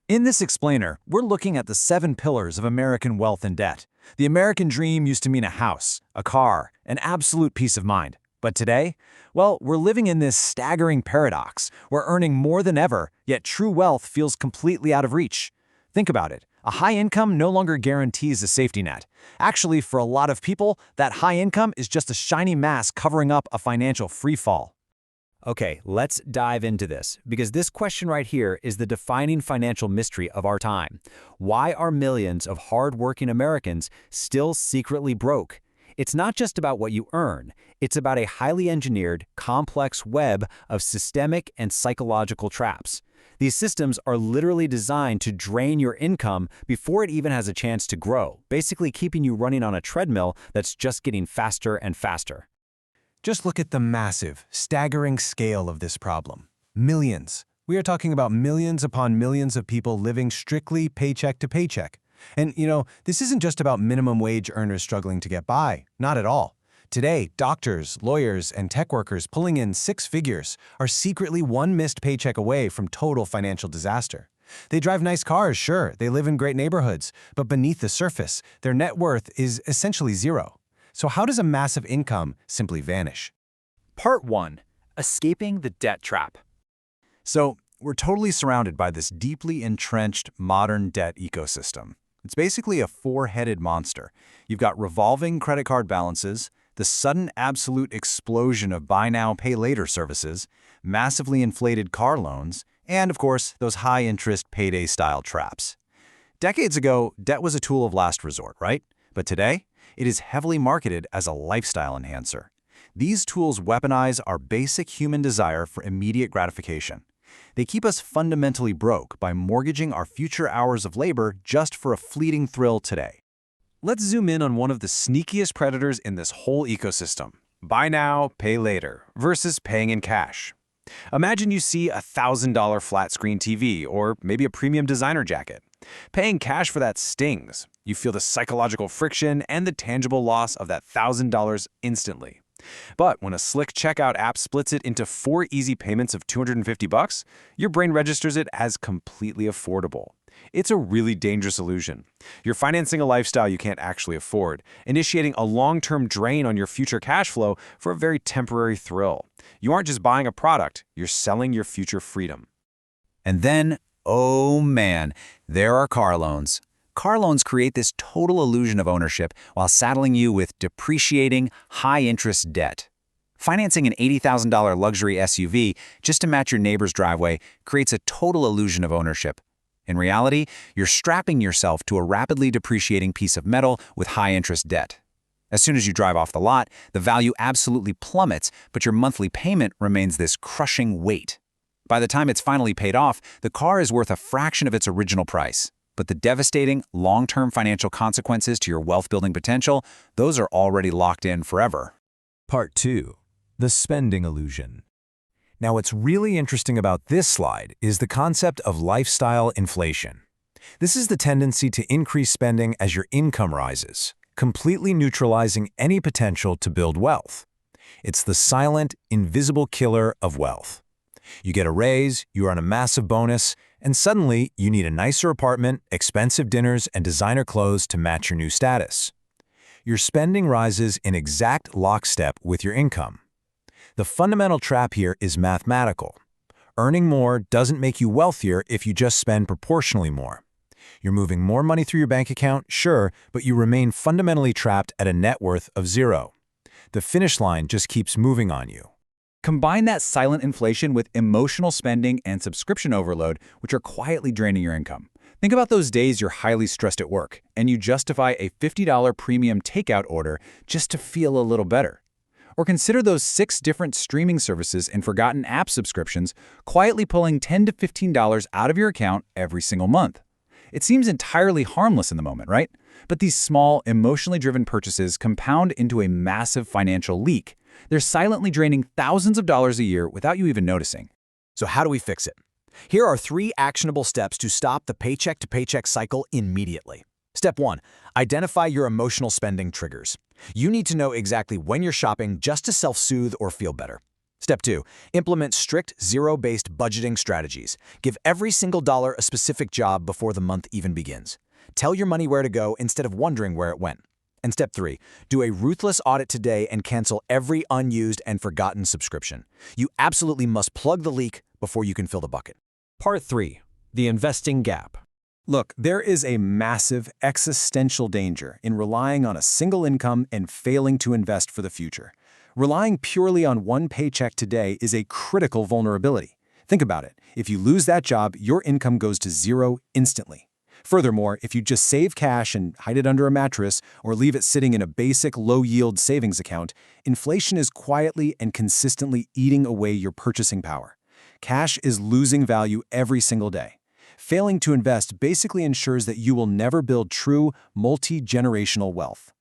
In this explainer, we're looking at the 7 pillars of American wealth and debt. The American dream used to mean a house, a car, an absolute peace of mind. But today, well, we're living in this staggering paradox. We're earning more than ever, yet true wealth feels completely out of reach. Think about it. A high income no longer guarantees a safety net. Actually, for a lot of people, that high income is just a shiny mask covering up a financial freefall. Okay, let's dive into this, because this question right here is the defining financial mystery of our time. Why are millions of hard-working Americans still secretly broke? It's not just about what you earn. It's about a highly engineered, complex web of systemic and psychological traps. These systems are literally designed to drain your income before it even has a chance to grow, basically keeping you running on a treadmill that's just getting faster and faster. Just look at the massive, staggering scale of this problem. Millions. We are talking about millions upon millions of people living strictly paycheck to paycheck. And, this isn't just about minimum wage earners struggling to get by. Not at all. Today, doctors, lawyers, and tech workers pulling in 6 figures are secretly one missed paycheck away from total financial disaster. They drive nice cars, sure, they live in great neighborhoods, but beneath the surface, their net worth is essentially zero. So how does a massive income simply vanish? Part 1. Escaping the debt trap. So, we're totally surrounded by this deeply entrenched modern debt ecosystem. It's basically a 4-headed monster. You've got revolving credit card balances, the sudden absolute explosion of buy now, pay later services, massively inflated car loans, and of course, those high-interest payday-style traps. Decades ago, debt was a tool of last resort, right? But today, it is heavily marketed as a lifestyle enhancer. These tools weaponize our basic human desire for immediate gratification. They keep us fundamentally broke by mortgaging our future hours of labor just for a fleeting thrill today. Let's zoom in on one of the sneakiest predators in this whole ecosystem. Buy now, pay later versus paying in cash. Imagine you see a $1,000 flat-screen TV or maybe a premium designer jacket. Paying cash for that stings. You feel the psychological friction and the tangible loss of that $1,000 instantly. But when a slick checkout app splits it into 4 easy payments of $250, your brain registers it as completely affordable. It's a really dangerous illusion. You're financing a lifestyle you can't actually afford, initiating a long-term drain on your future cash flow for a very temporary thrill. You aren't just buying a product, you're selling your future freedom. And then, oh man, there are car loans. Car loans create this total illusion of ownership while saddling you with depreciating, high-interest debt. Financing an $80,000 luxury SUV just to match your neighbor's driveway creates a total illusion of ownership. In reality, you're strapping yourself to a rapidly depreciating piece of metal with high-interest debt. As soon as you drive off the lot, the value absolutely plummets, but your monthly payment remains this crushing weight. By the time it's finally paid off, the car is worth a fraction of its original price. But the devastating, long-term financial consequences to your wealth-building potential, those are already locked in forever. Part 2. The spending illusion. Now, what's really interesting about this slide is the concept of lifestyle inflation. This is the tendency to increase spending as your income rises, completely neutralizing any potential to build wealth. It's the silent, invisible killer of wealth. You get a raise, you earn a massive bonus, and suddenly you need a nicer apartment, expensive dinners, and designer clothes to match your new status. Your spending rises in exact lockstep with your income. The fundamental trap here is mathematical. Earning more doesn't make you wealthier if you just spend proportionally more. You're moving more money through your bank account, sure, but you remain fundamentally trapped at a net worth of 0. The finish line just keeps moving on you. Combine that silent inflation with emotional spending and subscription overload, which are quietly draining your income. Think about those days you're highly stressed at work, and you justify a $50 premium takeout order just to feel a little better. Or consider those 6 different streaming services and forgotten app subscriptions quietly pulling $10 to $15 out of your account every single month. It seems entirely harmless in the moment, right? But these small, emotionally driven purchases compound into a massive financial leak. They're silently draining thousands of dollars a year without you even noticing. So how do we fix it? Here are 3 actionable steps to stop the paycheck-to-paycheck cycle immediately. Step 1. Identify your emotional spending triggers. You need to know exactly when you're shopping just to self-soothe or feel better. Step 2. Implement strict zero-based budgeting strategies. Give every single dollar a specific job before the month even begins. Tell your money where to go instead of wondering where it went. And Step 3. Do a ruthless audit today and cancel every unused and forgotten subscription. You absolutely must plug the leak before you can fill the bucket. Part 3. The investing gap. Look, there is a massive existential danger in relying on a single income and failing to invest for the future. Relying purely on one paycheck today is a critical vulnerability. Think about it. If you lose that job, your income goes to zero instantly. Furthermore, if you just save cash and hide it under a mattress or leave it sitting in a basic low-yield savings account, inflation is quietly and consistently eating away your purchasing power. Cash is losing value every single day. Failing to invest basically ensures that you will never build true, multi-generational wealth.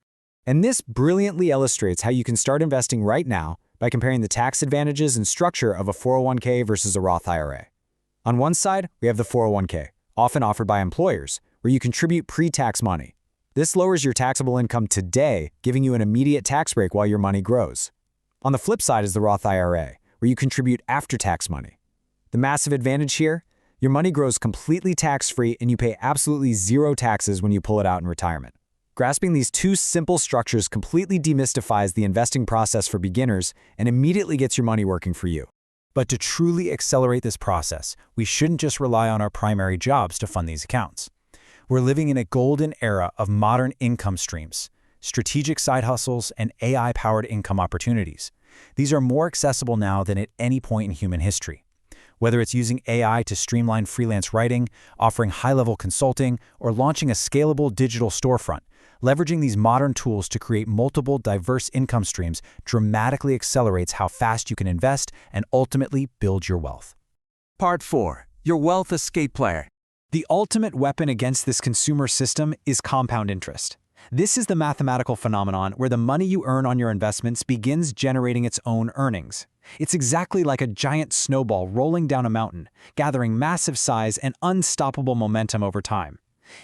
And this brilliantly illustrates how you can start investing right now by comparing the tax advantages and structure of a 401k versus a Roth IRA. On one side, we have the 401k, often offered by employers, where you contribute pre-tax money. This lowers your taxable income today, giving you an immediate tax break while your money grows. On the flip side is the Roth IRA, where you contribute after-tax money. The massive advantage here? Your money grows completely tax-free and you pay absolutely zero taxes when you pull it out in retirement. Grasping these two simple structures completely demystifies the investing process for beginners and immediately gets your money working for you. But to truly accelerate this process, we shouldn't just rely on our primary jobs to fund these accounts. We're living in a golden era of modern income streams, strategic side hustles, and AI-powered income opportunities. These are more accessible now than at any point in human history. Whether it's using AI to streamline freelance writing, offering high-level consulting, or launching a scalable digital storefront, leveraging these modern tools to create multiple diverse income streams dramatically accelerates how fast you can invest and ultimately build your wealth. Part 4. Your wealth escape plan. The ultimate weapon against this consumer system is compound interest. This is the mathematical phenomenon where the money you earn on your investments begins generating its own earnings. It's exactly like a giant snowball rolling down a mountain, gathering massive size and unstoppable momentum over time.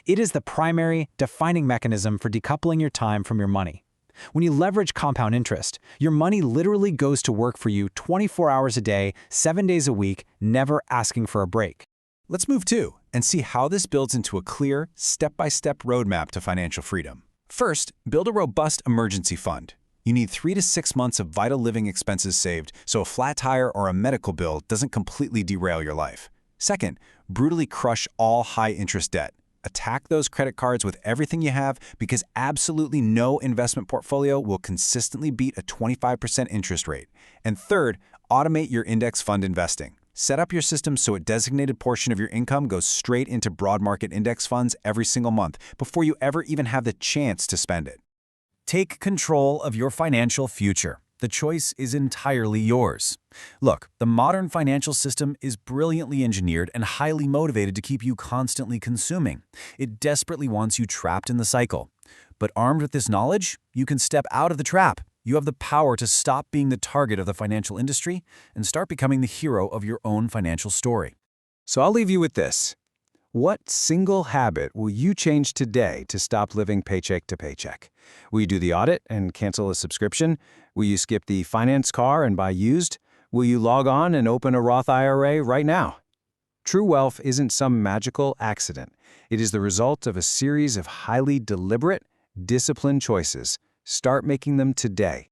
It is the primary, defining mechanism for decoupling your time from your money. When you leverage compound interest, your money literally goes to work for you 24 hours a day, 7 days a week, never asking for a break. Let's move to and see how this builds into a clear, step-by-step roadmap to financial freedom. First, build a robust emergency fund. You need 3 to 6 months of vital living expenses saved so a flat tire or a medical bill doesn't completely derail your life. Second, brutally crush all high-interest debt. Attack those credit cards with everything you have because absolutely no investment portfolio will consistently beat a 25% interest rate. And third, automate your index fund investing. Set up your system so a designated portion of your income goes straight into broad market index funds every single month before you ever even have the chance to spend it. Take control of your financial future. The choice is entirely yours. Look, the modern financial system is brilliantly engineered and highly motivated to keep you constantly consuming. It desperately wants you trapped in the cycle. But armed with this knowledge, you can step out of the trap. You have the power to stop being the target of the financial industry and start becoming the hero of your own financial story. So I'll leave you with this. What single habit will you change today to stop living paycheck to paycheck? Will you do the audit and cancel a subscription? Will you skip the finance car and buy used? Will you log on and open a Roth IRA right now? True wealth isn't some magical accident. It is the result of a series of highly deliberate, disciplined choices. Start making them today.